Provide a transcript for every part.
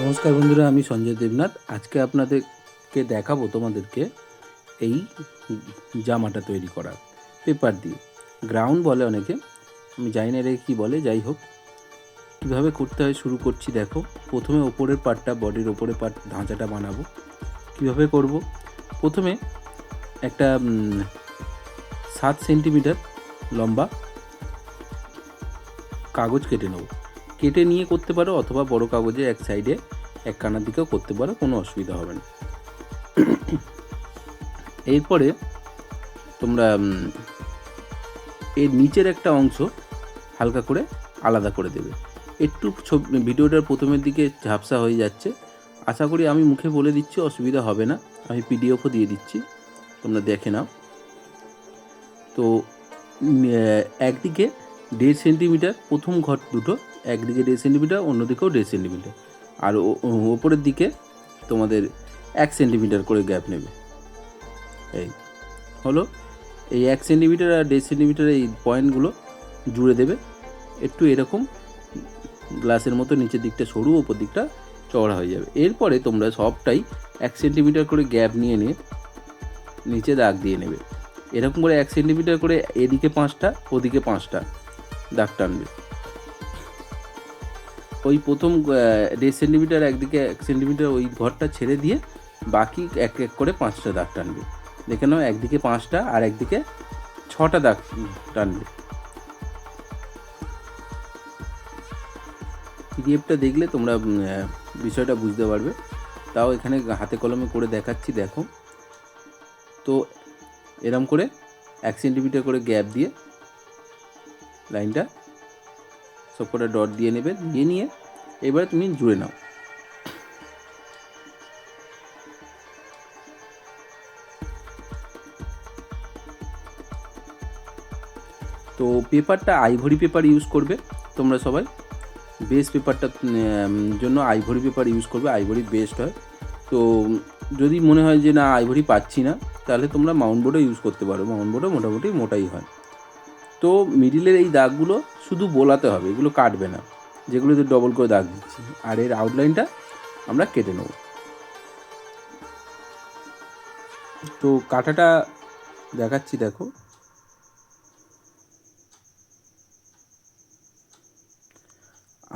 নমস্কার বন্ধুরা, আমি সঞ্জয় দেবনাথ। আজকে আপনাদেরকে দেখাবো তোমাদেরকে এই জামাটা তৈরি করা পেপার দিয়ে। গ্রাউন্ড বলে অনেকে, আমি জানি না এটাকে কী বলে। যাই হোক, কীভাবে করতে হয় শুরু করছি। দেখো, প্রথমে ওপরের পার্টটা, বডির ওপরের পার্ট ঢাঁচাটা বানাবো। কীভাবে করব? প্রথমে একটা 7 সেন্টিমিটার লম্বা কাগজ কেটে নেব। কেটে নিয়ে করতে পারো, অথবা বড় কাগজে এক সাইডে এক কানার দিকেও করতে পারো, কোনো অসুবিধা হবে না। এরপরে তোমরা এর নিচের একটা অংশ হালকা করে আলাদা করে দেবে। একটু ভিডিওটার প্রথমের দিকে ঝাপসা হয়ে যাচ্ছে, আশা করি আমি মুখে বলে দিচ্ছি, অসুবিধা হবে না। আমি পিডিএফও দিয়ে দিচ্ছি, তোমরা দেখে নাও। তো একদিকে 1.5 সেন্টিমিটার প্রথম ঘর দুটো, একদিকে 1.5 সেন্টিমিটার, অন্যদিকেও 1.5 সেন্টিমিটার, আর ওপরের দিকে তোমাদের 1 সেন্টিমিটার করে গ্যাপ নেবে। এই হলো, এই 1 সেন্টিমিটার আর 1.5 সেন্টিমিটার এই পয়েন্টগুলো জুড়ে দেবে। একটু এরকম গ্লাসের মতো নিচের দিকটা সরু, ওপর দিকটা চওড়া হয়ে যাবে। এরপরে তোমরা সবটাই 1 সেন্টিমিটার করে গ্যাপ নিয়ে নিচে দাগ দিয়ে নেবে। এরকম করে 1 সেন্টিমিটার করে এদিকে 5টা, ওদিকে 5টা দাগ টানবে। ওই প্রথম 1.5 সেন্টিমিটার, একদিকে 1 সেন্টিমিটার ওই ঘরটা ছেড়ে দিয়ে বাকি এক এক করে 5টা দাগ টানবে। দেখে নাও, একদিকে 5টা আর একদিকে 6টা দাগ টানবে। পিডিএফটা দেখলে তোমরা বিষয়টা বুঝতে পারবে। তাও এখানে হাতে কলমে করে দেখাচ্ছি, দেখো। তো এরম করে 1 সেন্টিমিটার করে গ্যাপ দিয়ে লাইনটা সবকটা ডট দিয়ে নেবে। নিয়ে এবারে তুমি জুড়ে নাও। তো পেপারটা আইভরি পেপার ইউজ করবে তোমরা সবাই। বেস পেপারটার জন্য আইভরি পেপার ইউজ করবে, আইভরি বেস্ট হয়। তো যদি মনে হয় যে না, আইভরি পাচ্ছি না, তাহলে তোমরা মাউন্ট বোর্ডও ইউজ করতে পারো। মাউন্ট বোর্ডও মোটামুটি মোটাই হয়। তো মিডিলের এই দাগগুলো শুধু বোলাতে হবে, এগুলো কাটবে না, যেগুলোতে ডবল করে দাগ দিচ্ছি। আর এর আউটলাইনটা আমরা কেটে নেব। তো কাটাটা দেখাচ্ছি, দেখো।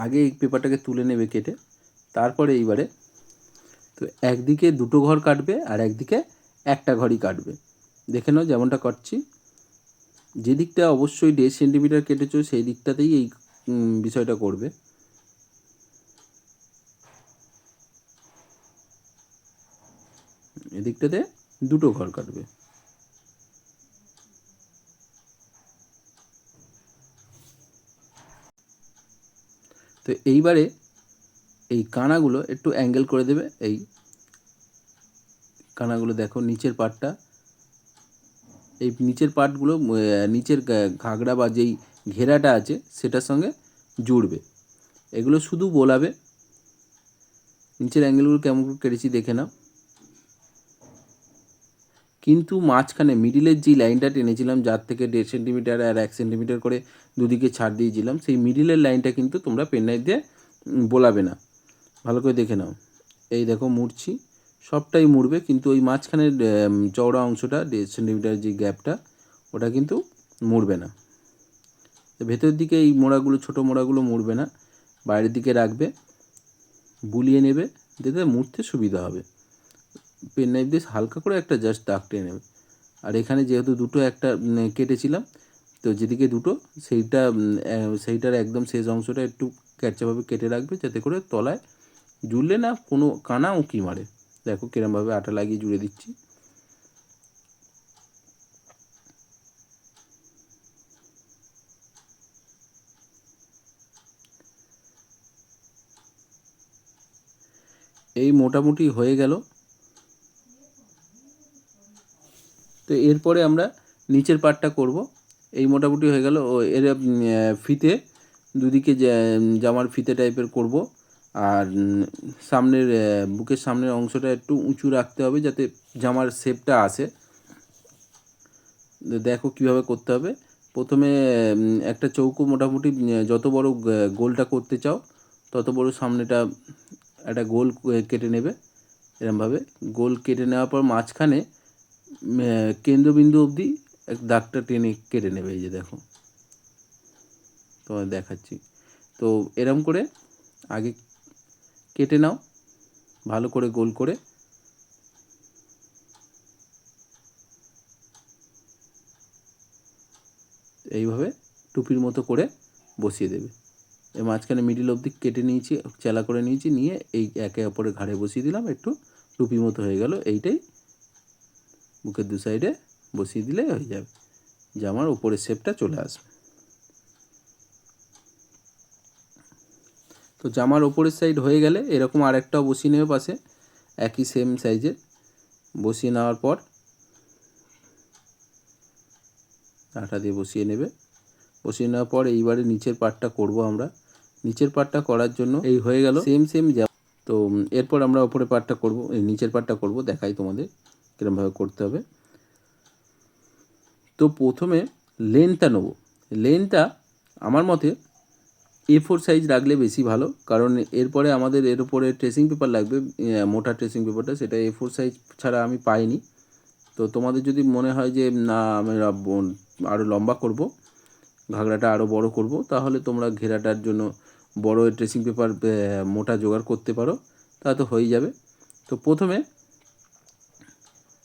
আগে এই পেপারটাকে তুলে নেবে কেটে, তারপরে এইবারে তো একদিকে 2টো ঘর কাটবে আর একদিকে একটা ঘরই কাটবে। দেখে নাও যেমনটা কাটছি। যে দিকটা অবশ্যই 1.5 সেন্টিমিটার কেটেছো সেই দিকটাতেই এই বিষয়টা করবে। এদিকটাতে 2টো ঘর কাটবে। তো এইবারে এই কানাগুলো একটু অ্যাঙ্গেল করে দেবে। এই কানাগুলো দেখো, নিচের পার্টটা, এই নিচের পার্টগুলো নিচের ঘাগড়া বা যেই ঘেরাটা আছে সেটার সঙ্গে জুড়বে। এগুলো শুধু বোলাবে। নিচের অ্যাঙ্গেলগুলো কেমন করে কেটেছি দেখে নাও। কিন্তু মাঝখানে মিডিলের যে লাইনটা টেনেছিলাম, যার থেকে 1.5 সেন্টিমিটার আর 1 সেন্টিমিটার করে দুদিকে ছাড় দিয়েছিলাম, সেই মিডিলের লাইনটা কিন্তু তোমরা পেননাইফ দিয়ে বোলাবে না। ভালো করে দেখে নাও। এই দেখো, মুড়ছি, সবটাই মুড়বে, কিন্তু ওই মাঝখানের চওড়া অংশটা 1.5 সেন্টিমিটার যে গ্যাপটা, ওটা কিন্তু মুড়বে না। ভেতরের দিকে এই মোড়াগুলো, ছোটো মোড়াগুলো মুড়বে না, বাইরের দিকে রাখবে, বুলিয়ে নেবে, যাতে মুড়তে সুবিধা হবে। পেন নাইফ দিয়ে হালকা করে একটা জাস্ট দাগ টেনে নেবে। আর এখানে যেহেতু দুটো একটা কেটেছিলাম, তো যেদিকে দুটো সেইটার একদম শেষ অংশটা একটু ক্যাচাভাবে কেটে রাখবে, যাতে করে তলায় জুড়লে না কোনো কানা উঁকি মারে। দেখো কিরমভাবে আটা লাগিয়ে জুড়ে দিচ্ছি। এই মোটামুটি হয়ে গেল। তো এরপরে আমরা নিচের পার্টটা করব। এই মোটামুটি হয়ে গেল। এর ফিতে দুদিকে জামার ফিতে টাইপের করব। আর সামনের বুকের সামনের অংশটা একটু উঁচু রাখতে হবে, যাতে জামার শেপটা আসে। দেখো কিভাবে করতে হবে। প্রথমে একটা চৌকো মোটামুটি যত বড় গোলটা করতে চাও তত বড় সামনেটা একটা গোল কেটে নেবে এরমভাবে। গোল কেটে নেওয়ার পর মাঝখানে কেন্দ্রবিন্দু অবধি দাগটা টেনে কেটে নেবে। এই যে দেখো তোমায় দেখাচ্ছি। তো এরম করে আগে কেটে নাও ভালো করে গোল করে। এইভাবে টুপির মতো করে বসিয়ে দেবে। এর মাঝখানে মিডিল অবধি কেটে নিয়েছি, চেলা করে নিয়েছি, নিয়ে এই একে অপরের ঘাড়ে বসিয়ে দিলাম, একটু টুপি মতো হয়ে গেল। এইটাই বুকের দু সাইডে বসিয়ে দিলে হয়ে যাবে, জামার উপরের শেপটা চলে আসবে। তো জামার ওপরের সাইড হয়ে গেলে এরকম আরেকটাও বসিয়ে নেবে পাশে, একই সেম সাইজের। বসিয়ে নেওয়ার পর আটা দিয়ে বসিয়ে নেবে। বসিয়ে নেওয়ার পর এইবারে নিচের পার্টটা করব আমরা। নিচের পার্টটা করার জন্য এই হয়ে গেল সেম তো এরপর আমরা ওপরের পার্টটা করব, এই নিচের পার্টটা করব, দেখাই তোমাদের কীরকমভাবে করতে হবে। তো প্রথমে লেন্থটা নেব। লেন্থটা আমার মতে A4 সাইজ রাখলে বেশি ভালো, কারণ এরপরে আমাদের এর উপরে ট্রেসিং পেপার লাগবে, মোটা ট্রেসিং পেপারটা, সেটা A4 সাইজ ছাড়া আমি পাইনি। তো তোমাদের যদি মনে হয় যে না আমি আরও লম্বা করব, ঘাগড়াটা আরও বড় করব, তাহলে তোমরা ঘেরাটার জন্য বড় ট্রেসিং পেপার মোটা জোগাড় করতে পারো, তা তো হয়ে যাবে। তো প্রথমে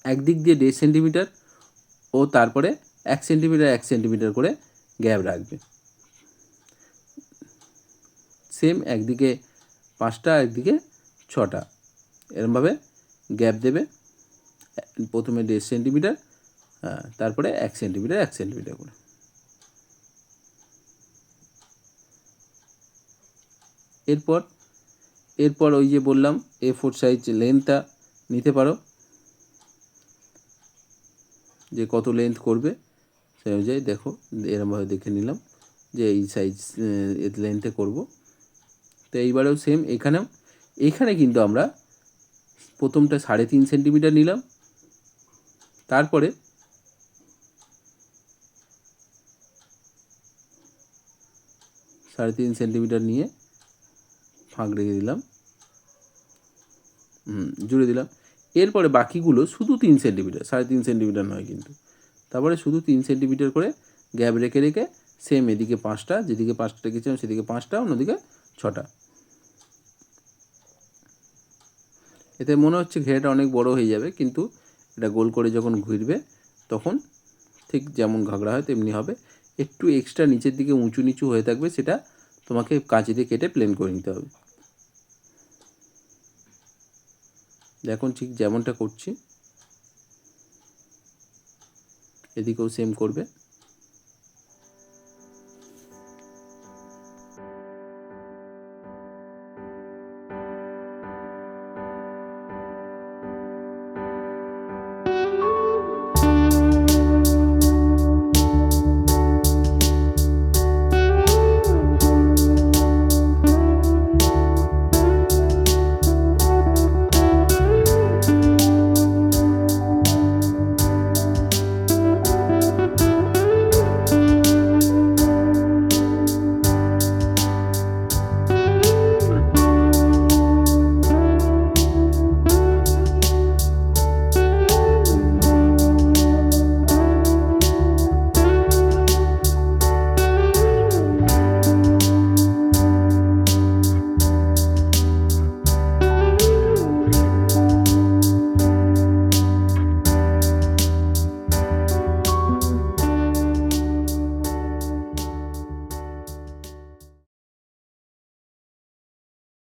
একদিক দিয়ে 1.5 সেন্টিমিটার ও তারপরে 1 সেন্টিমিটার করে গ্যাপ রাখবে। সেম একদিকে 5টা একদিকে 6টা এরমভাবে গ্যাপ দেবে। প্রথমে 1.5 সেন্টিমিটার, তারপরে 1 সেন্টিমিটার করে। এরপর ওই যে বললাম A4 সাইজ লেন্থটা নিতে পারো, যে কত লেন্থ করবে সেই অনুযায়ী দেখো, এরমভাবে দেখে নিলাম যে এই সাইজ লেন্থে করব। তো এইবারেও সেম এখানে কিন্তু আমরা প্রথমটা 3.5 সেন্টিমিটার নিলাম, তারপরে 3.5 সেন্টিমিটার নিয়ে ফাঁক রেখে দিলাম, জুড়ে দিলাম। এরপরে বাকিগুলো শুধু 3 সেন্টিমিটার, 3.5 সেন্টিমিটার নয় কিন্তু, তারপরে শুধু 3 সেন্টিমিটার করে গ্যাপ রেখে রেখে সেম এদিকে 5টা, যেদিকে 5টা রেখেছিলাম সেদিকে 5টা, অন্যদিকে 6টা। এতে মনে হচ্ছে ঘেরাটা অনেক বড় হয়ে যাবে, কিন্তু এটা গোল করে যখন ঘুরবে তখন ঠিক যেমন ঘাগড়া হয় তেমনি হবে। একটু এক্সট্রা নিচের দিকে উঁচু নিচু হয়ে থাকবে, সেটা তোমাকে কাঁচি দিয়ে কেটে প্লেন করে নিতে হবে। দেখুন ঠিক যেমনটা করছি এদিকেও সেম করবে।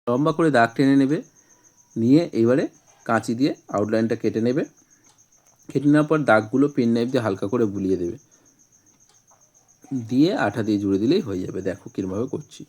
লম্বা করে দাগ টেনে নেবে, নিয়ে এবারে কাঁচি দিয়ে আউটলাইনটা কেটে নেবে। কেটে নেওয়ার পর দাগগুলো পেন নাইফ দিয়ে হালকা করে বুলিয়ে দেবে, দিয়ে আঠা দিয়ে জুড়ে দিলেই হয়ে যাবে। দেখো কীরকমভাবে করছি।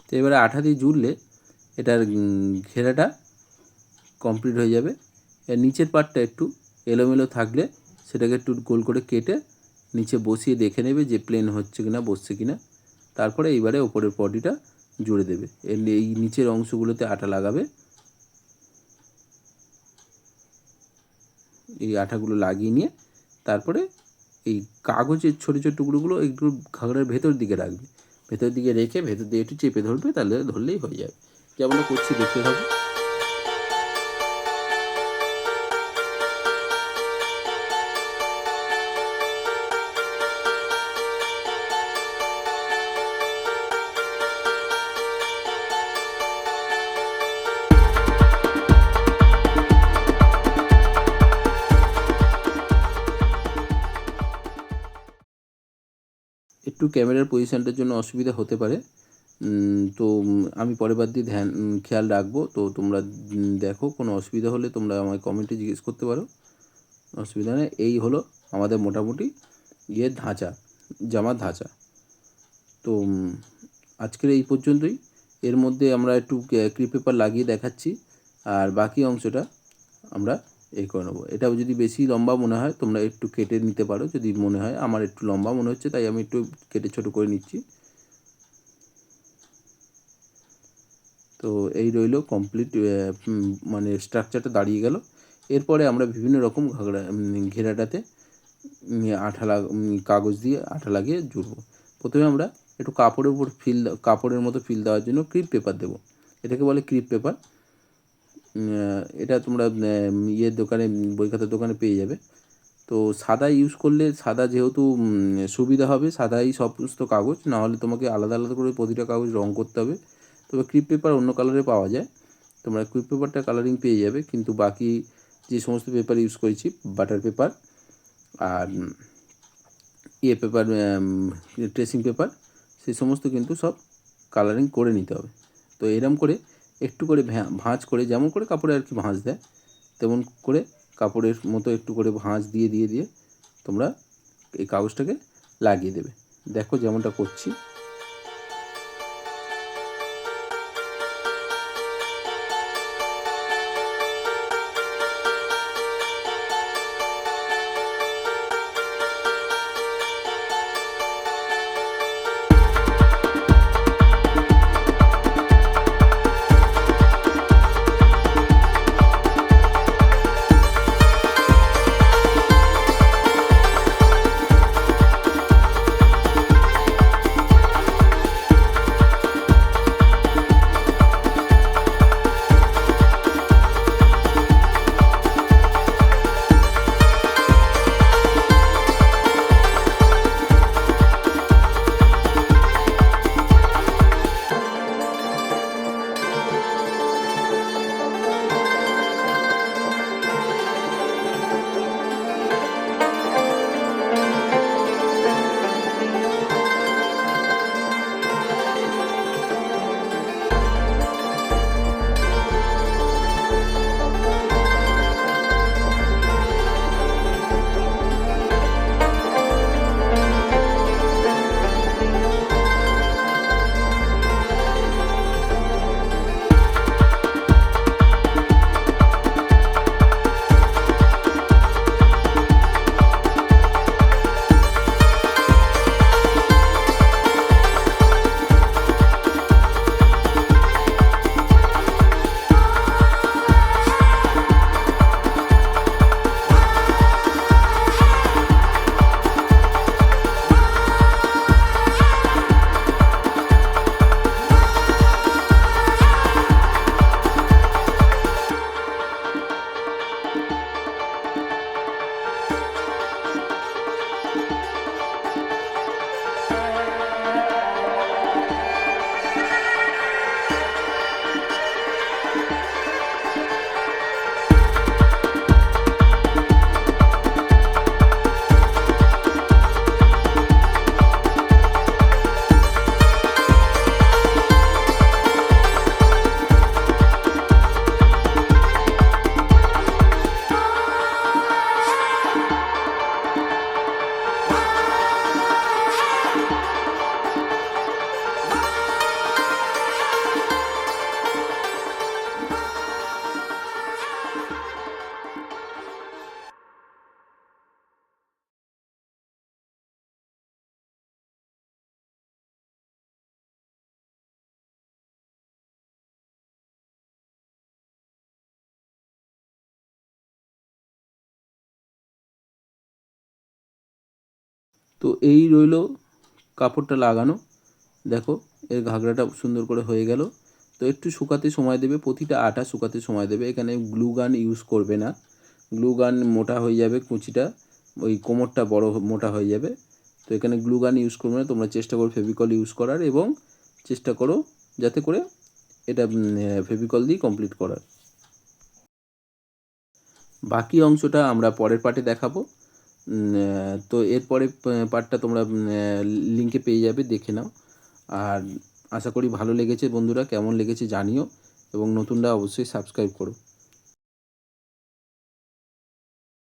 তো এবারে আঠা দিয়ে জুড়লে এটার ঘেরাটা কমপ্লিট হয়ে যাবে। এর নিচের পার্টটা একটু এলোমেলো থাকলে সেটাকে একটু গোল করে কেটে নিচে বসিয়ে দেখে নেবে যে প্লেন হচ্ছে কিনা, বসছে কিনা। তারপরে এইবারে ওপরের বডিটা জুড়ে দেবে। এই নিচের অংশগুলোতে আঠা লাগাবে। এই আঠাগুলো লাগিয়ে নিয়ে তারপরে এই কাগজের ছোটো ছোটো টুকরোগুলো একটু ঘাগড়ার ভেতর দিকে রাখবে। ভেতর দিকে রেখে ভেতর দিয়ে একটু চেপে ধরবে, তাহলে ধরলেই হয়ে যাবে। যেমনটা করছি দেখতে থাকো। একটু ক্যামেরার পজিশানটার জন্য অসুবিধা হতে পারে, তো আমি পরের বার দিয়ে খেয়াল রাখবো। তো তোমরা দেখো, কোনো অসুবিধা হলে তোমরা আমায় কমেন্টে জিজ্ঞেস করতে পারো, অসুবিধা নেই। এই হলো আমাদের মোটামুটি ধাঁচা, জামার ধাঁচা। তো আজকের এই পর্যন্তই। এর মধ্যে আমরা একটু ক্রিপ পেপার লাগিয়ে দেখাচ্ছি, আর বাকি অংশটা আমরা করে নেবো। এটা যদি বেশি লম্বা মনে হয় তোমরা একটু কেটে নিতে পারো, যদি মনে হয়। আমার একটু লম্বা মনে হচ্ছে তাই আমি একটু কেটে ছোটো করে নিচ্ছি। তো এই রইল কমপ্লিট, মানে স্ট্রাকচারটা দাঁড়িয়ে গেল। এরপরে আমরা বিভিন্ন রকম ঘেরাটাতে কাগজ দিয়ে আঠা লাগিয়ে জুড়বো। প্রথমে আমরা একটু কাপড়ের উপর কাপড়ের মতো ফিল দেওয়ার জন্য ক্রিপ পেপার দেবো। এটাকে বলে ক্রিপ পেপার। এটা তোমরা দোকানে, বই খাতার দোকানে পেয়ে যাবে। তো সাদা ইউজ করলে, সাদা যেহেতু সুবিধা হবে, সাদাই সমস্ত কাগজ, নাহলে তোমাকে আলাদা আলাদা করে প্রতিটা কাগজ রঙ করতে হবে। তবে ক্রিপ পেপার অন্য কালারে পাওয়া যায়, তোমরা ক্রিপ পেপারটা কালারিং পেয়ে যাবে। কিন্তু বাকি যে সমস্ত পেপার ইউজ করেছি, বাটার পেপার আর পেপার, ট্রেসিং পেপার, সেই সমস্ত কিন্তু সব কালারিং করে নিতে হবে। তো এরম করে একটু করে ভাঁজ করে, যেমন করে কাপড়ে আর কি ভাঁজ দেয়, তেমন করে কাপড়ের মতো একটু করে ভাঁজ দিয়ে দিয়ে দিয়ে তোমরা এই কাগজটাকে লাগিয়ে দেবে। দেখো যেমনটা করছি। তো এই রইল কাপড়টা লাগানো। দেখো এর ঘাগরাটা সুন্দর করে হয়ে গেল। তো একটু শুকাতে সময় দেবে, প্রতিটা আটা শুকাতে সময় দেবে। এখানে গ্লু গান ইউজ করবে না, গ্লু গান মোটা হয়ে যাবে, কুচিটা ওই কোমরটা বড় মোটা হয়ে যাবে। তো এখানে গ্লু গান ইউজ করবে না, তোমরা চেষ্টা করো ফেভিকল ইউজ করার, এবং চেষ্টা করো যাতে করে এটা ফেভিকল দিয়ে কমপ্লিট করার। বাকি অংশটা আমরা পরের পার্টে দেখাবো। তো এরপরে পার্টটা তোমরা লিঙ্কে পেয়ে যাবে, দেখে নাও। আর আশা করি ভালো লেগেছে বন্ধুরা, কেমন লেগেছে জানিও, এবং নতুনরা অবশ্যই সাবস্ক্রাইব করো।